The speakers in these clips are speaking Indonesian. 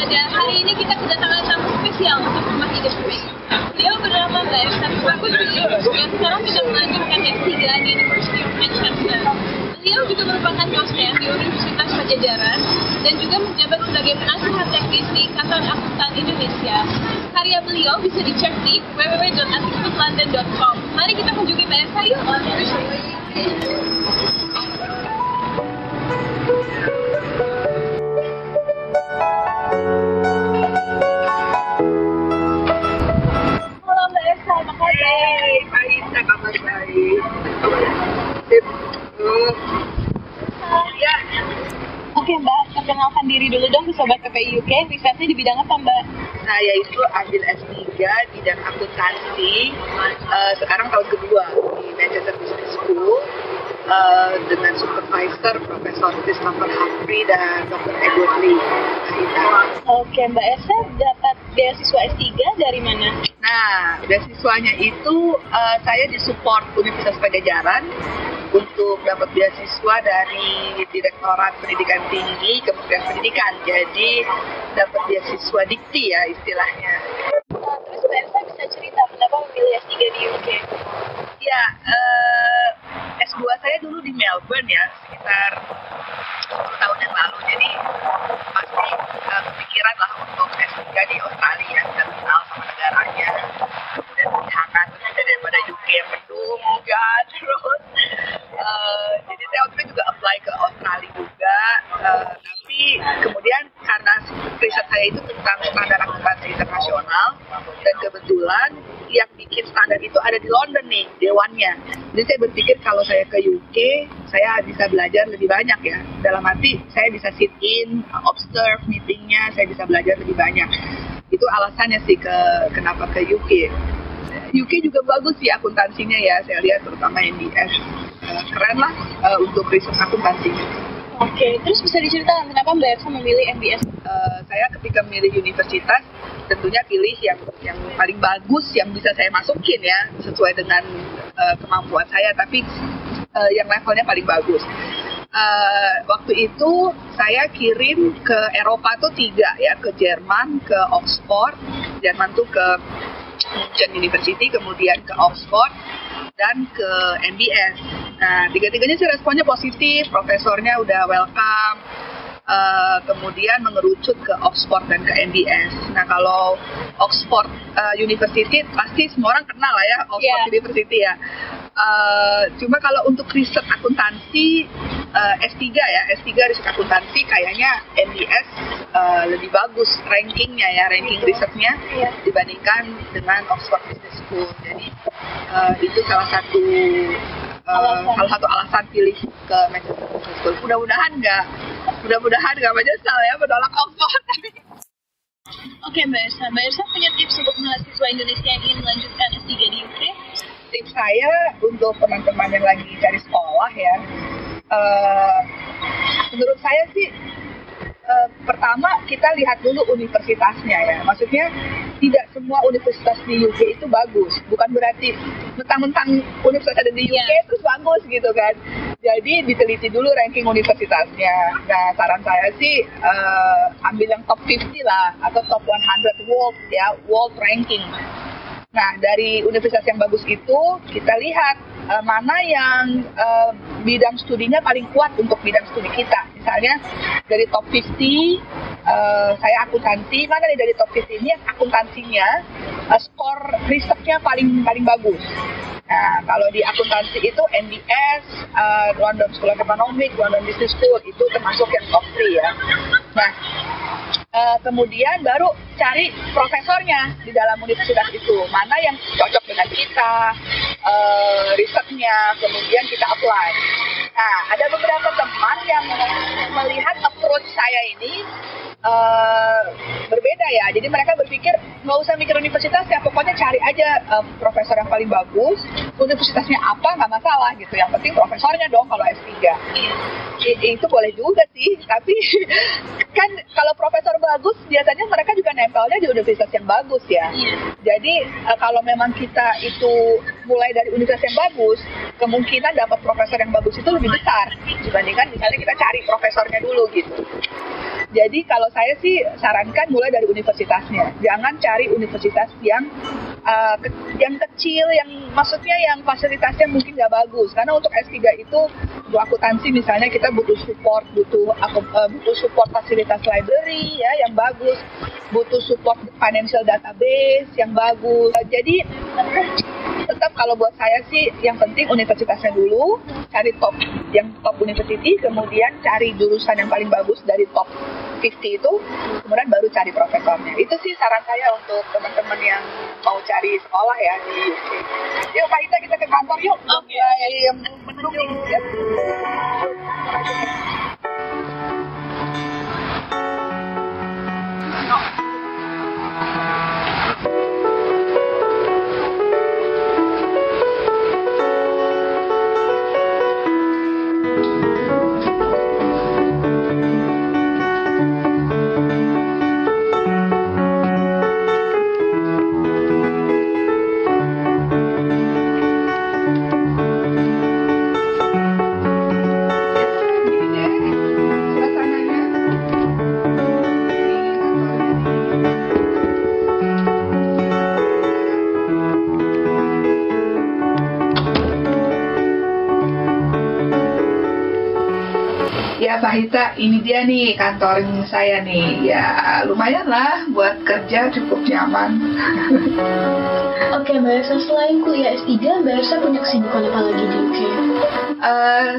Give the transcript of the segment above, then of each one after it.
Dan hari ini kita kedatangan tamu spesial untuk rumah hidup PPIU. Beliau bernama Mbak Elsa Putri yang sekarang sedang melanjutkan S3 di University of Manchester. Beliau juga merupakan dosen di Universitas Pajajaran dan juga menjabat sebagai penasihat teknis di Ikatan Akuntan Indonesia. Karya beliau bisa dicek di www.akuntanlondon.com. Mari kita kunjungi Mbak Elsa yuk. Halo Mbak Elsa, apa kabar? Baik, kabar baik. Sip. Ya. Oke Mbak, perkenalkan diri dulu dong ke Sobat PPIU UK. Risetnya di bidang apa Mbak? Saya itu ambil S3 bidang akuntansi, sekarang tahun kedua di Manchester Business School dengan supervisor Profesor Christopher Humphrey dan Dr. Edward Lee. Oke Mbak Elsa, dapat beasiswa S3 dari mana? Nah, beasiswanya itu saya disupport Universitas Pajajaran untuk dapat beasiswa dari Direktorat Pendidikan Tinggi Kementerian Pendidikan. Jadi dapat beasiswa dikti ya istilahnya. Terus Mbak Elsa bisa cerita kenapa memilih S3 di UK? Ya, S2 saya dulu di Melbourne ya, sekitar 10 tahun yang lalu. Jadi pasti kepikiran lah untuk S3 di Australia, dan kenal sama negaranya. Kemudian lebih hangat daripada UK yang mendung juga. Terus jadi saya waktu itu juga apply ke Australia juga. Tapi kemudian karena riset saya itu tentang standar akuntansi internasional, dan kebetulan yang bikin standar itu ada di London nih, dewannya. Jadi saya berpikir kalau saya ke UK, saya bisa belajar lebih banyak ya. Dalam arti saya bisa sit in, observe meetingnya, saya bisa belajar lebih banyak. Itu alasannya sih kenapa ke UK. UK juga bagus sih akuntansinya ya, saya lihat terutama NDS. Keren lah untuk riset akuntansinya. Oke, terus bisa diceritakan kenapa Mbak Elsa memilih MBS? Saya ketika memilih universitas tentunya pilih yang paling bagus yang bisa saya masukin ya, sesuai dengan kemampuan saya, tapi yang levelnya paling bagus. Waktu itu saya kirim ke Eropa tuh 3 ya, ke Jerman, ke Oxford. Jerman tuh ke München University, kemudian ke Oxford, dan ke MBS. Nah, 3-tiganya sih responnya positif, profesornya udah welcome, kemudian mengerucut ke Oxford dan ke MBS. Nah, kalau Oxford University pasti semua orang kenal lah ya, Oxford University ya. Cuma kalau untuk riset akuntansi S3 ya, S3 riset akuntansi kayaknya MBS lebih bagus rankingnya ya, ranking risetnya dibandingkan dengan Oxford Business School. Jadi itu salah satu alasan pilih ke Manchester Business School. Mudah-mudahan nggak menyesal ya menolak Oxford. Oke Mbak Elsa punya tips untuk mahasiswa Indonesia yang ingin melanjutkan S3 di UK? Tips saya untuk teman-teman yang lagi cari sekolah ya, menurut saya sih pertama kita lihat dulu universitasnya ya. Maksudnya tidak semua universitas di UK itu bagus. Bukan berarti mentang-mentang universitas ada di UK terus bagus gitu kan. Jadi diteliti dulu ranking universitasnya. Nah, saran saya sih ambil yang top 50 lah atau top 100 world ranking. Nah, dari universitas yang bagus itu kita lihat mana yang bidang studinya paling kuat untuk bidang studi kita. Misalnya dari top 50 saya akuntansi, mana nih dari top 50 ini akuntansinya skor risetnya paling bagus. Nah, kalau di akuntansi itu NDS, London School of Economics, London Business School itu termasuk yang top 3 ya. Nah, kemudian baru cari profesornya di dalam universitas itu, mana yang cocok dengan kita, risetnya, kemudian kita apply. Nah, ada beberapa teman yang melihat approach saya ini berbeda ya. Jadi mereka berpikir nggak usah mikir universitas ya, pokoknya cari aja profesor yang paling bagus, universitasnya apa nggak masalah gitu. Yang penting profesornya dong kalau S3. Itu boleh juga sih, tapi kan kalau profesor bagus, biasanya mereka juga nempelnya di universitas yang bagus ya. Iya. Jadi kalau memang kita itu mulai dari universitas yang bagus, kemungkinan dapat profesor yang bagus itu lebih besar dibandingkan misalnya kita cari profesornya dulu gitu. Jadi kalau saya sih sarankan mulai dari universitasnya. Jangan cari universitas yang kecil, yang maksudnya yang fasilitasnya mungkin nggak bagus. Karena untuk S3 itu untuk akuntansi misalnya kita butuh support fasilitas library ya yang bagus, butuh support financial database yang bagus. Jadi tetap kalau buat saya sih yang penting universitasnya dulu, cari top university, kemudian cari jurusan yang paling bagus dari top 50 itu, kemudian baru cari profesornya. Itu sih saran saya untuk teman-teman yang mau cari sekolah ya di UK. Yuk Pak Ita, kita ke kantor yuk. Oke. Yang mendukung ya. Ya Pak Hita, ini dia nih kantor saya nih. Ya lumayan lah buat kerja, cukup nyaman. Oke, Mbak Elsa, selain kuliah S3, Mbak Elsa punya kesibukan apa lagi di UK?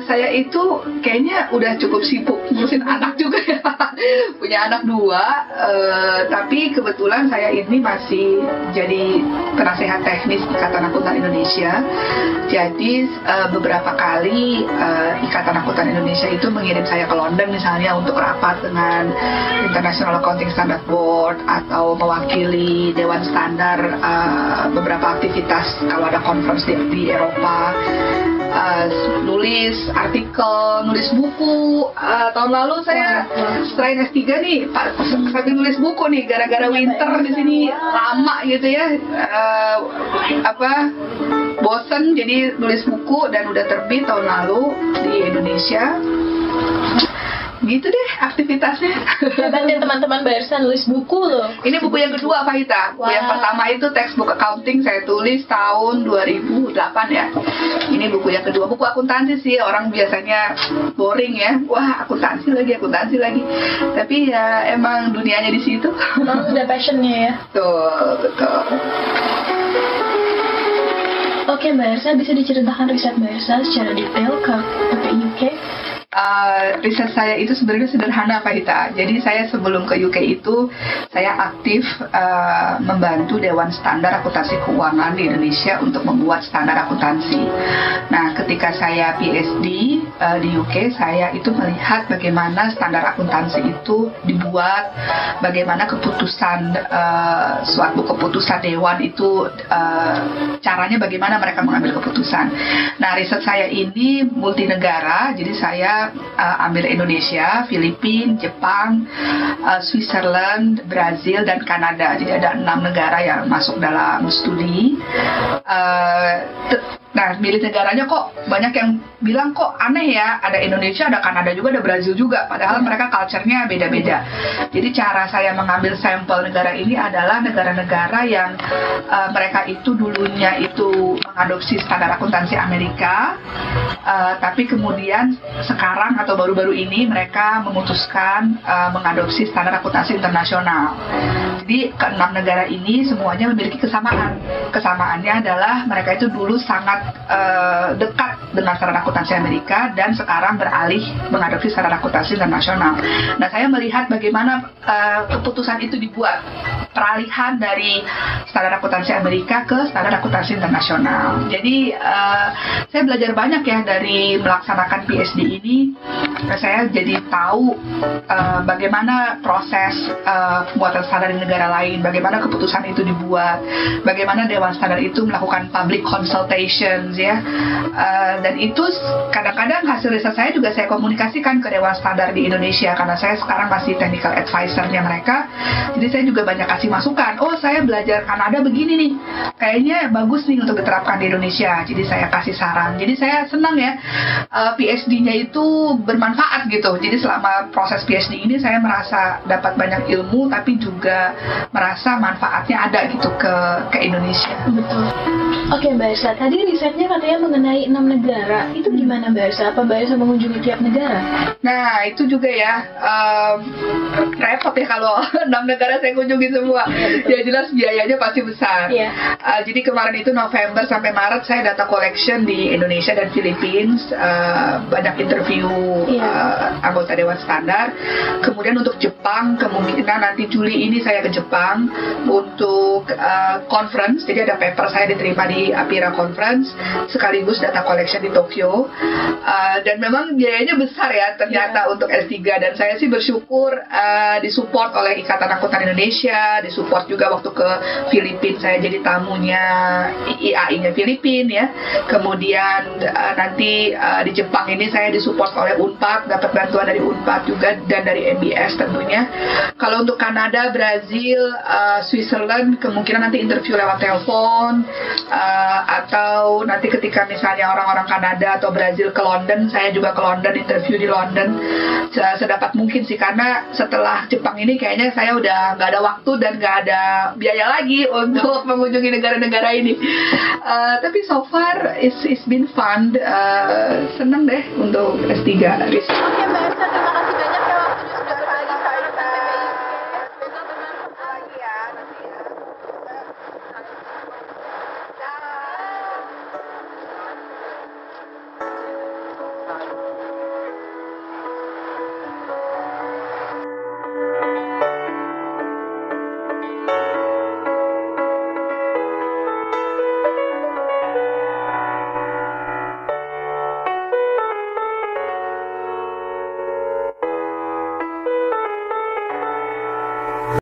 Saya itu kayaknya udah cukup sibuk ngurusin anak juga ya. Punya anak 2, tapi kebetulan saya ini masih jadi penasehat teknis Ikatan Akuntan Indonesia. Jadi beberapa kali Ikatan Akuntan Indonesia itu mengirim saya ke London misalnya untuk rapat dengan International Accounting Standard Board atau mewakili Dewan Standar beberapa aktivitas kalau ada conference di Eropa. Nulis artikel, nulis buku. Tahun lalu saya selain S3 nih, sambil nulis buku nih, gara-gara winter di sini lama gitu ya, bosen jadi nulis buku dan udah terbit tahun lalu di Indonesia. Gitu deh aktivitasnya. Hebat ya teman-teman, Mbak Elsa nulis buku loh. Ini buku yang kedua Pak Hita. Buku yang pertama itu textbook accounting saya tulis tahun 2008 ya. Ini buku yang kedua, buku akuntansi sih. Orang biasanya boring ya. Wah, akuntansi lagi. Tapi ya emang dunianya di situ. Memang udah passionnya ya. Betul. Oke, Mbak Elsa, bisa diceritakan riset Mbak Elsa secara detail ke UK? Riset saya itu sebenarnya sederhana Pak Hita. Jadi saya sebelum ke UK itu saya aktif membantu Dewan Standar Akuntansi Keuangan di Indonesia untuk membuat standar akuntansi. Nah, ketika saya PhD di UK, saya itu melihat bagaimana standar akuntansi itu dibuat, bagaimana keputusan suatu keputusan dewan itu caranya bagaimana mereka mengambil keputusan. Nah, riset saya ini multinegara, jadi saya ambil Indonesia, Filipina, Jepang, Switzerland, Brazil, dan Kanada. Jadi ada 6 negara yang masuk dalam studi. Nah, milih negaranya kok banyak yang bilang kok aneh ya, ada Indonesia, ada Kanada juga, ada Brazil juga, padahal mereka culture-nya beda-beda. Jadi cara saya mengambil sampel negara ini adalah negara-negara yang mereka itu dulunya itu mengadopsi standar akuntansi Amerika, tapi kemudian sekarang atau baru-baru ini mereka memutuskan mengadopsi standar akuntansi internasional. Jadi ke-6 negara ini semuanya memiliki kesamaan. Kesamaannya adalah mereka itu dulu sangat dekat dengan standar akuntansi Amerika dan sekarang beralih mengadopsi standar akuntansi internasional. Nah, saya melihat bagaimana keputusan itu dibuat. peralihan dari standar akuntansi Amerika ke standar akuntansi internasional. Jadi saya belajar banyak ya dari melaksanakan PhD ini. Saya jadi tahu bagaimana proses pembuatan standar di negara lain, bagaimana keputusan itu dibuat, bagaimana Dewan Standar itu melakukan public consultations ya. Dan itu kadang-kadang hasil riset saya juga saya komunikasikan ke Dewan Standar di Indonesia, karena saya sekarang masih technical advisor-nya mereka. Jadi saya juga banyak kasih masukan. Oh, saya belajar Kanada begini nih, kayaknya bagus nih untuk diterapkan di Indonesia. Jadi saya kasih saran. Jadi saya senang ya, PhD-nya itu bermanfaat gitu. Jadi selama proses PhD ini saya merasa dapat banyak ilmu, tapi juga merasa manfaatnya ada gitu ke Indonesia. Betul. Oke Mbak Elsa, tadi risetnya katanya mengenai 6 negara. Itu gimana Mbak Elsa? Apa Mbak Elsa mengunjungi tiap negara? Nah, itu juga ya, repot ya kalau 6 negara saya kunjungi semua. Ya jelas biayanya pasti besar. Jadi kemarin itu November sampai Maret saya data collection di Indonesia dan Philippines, banyak interview anggota Dewan Standar. Kemudian untuk Jepang, kemungkinan nanti Juli ini saya ke Jepang untuk conference. Jadi ada paper saya diterima di Apira Conference, sekaligus data collection di Tokyo. Dan memang biayanya besar ya ternyata untuk S3, dan saya sih bersyukur disupport oleh Ikatan Akuntan Indonesia, disupport juga waktu ke Filipina saya jadi tamunya IAI-nya Filipina ya. Kemudian nanti di Jepang ini saya disupport oleh UNPAD, dapat bantuan dari UNPAD juga dan dari MBS tentunya. Kalau untuk Kanada, Brazil, Switzerland kemungkinan nanti interview lewat telepon, atau nanti ketika misalnya orang-orang Kanada atau Brazil ke London, saya juga ke London, interview di London sedapat mungkin sih, karena setelah Jepang ini kayaknya saya udah nggak ada waktu dan nggak ada biaya lagi untuk mengunjungi negara-negara ini. Tapi so far it's been fun, seneng deh untuk S3. Oke Mbak Elsa, terima kasih banyak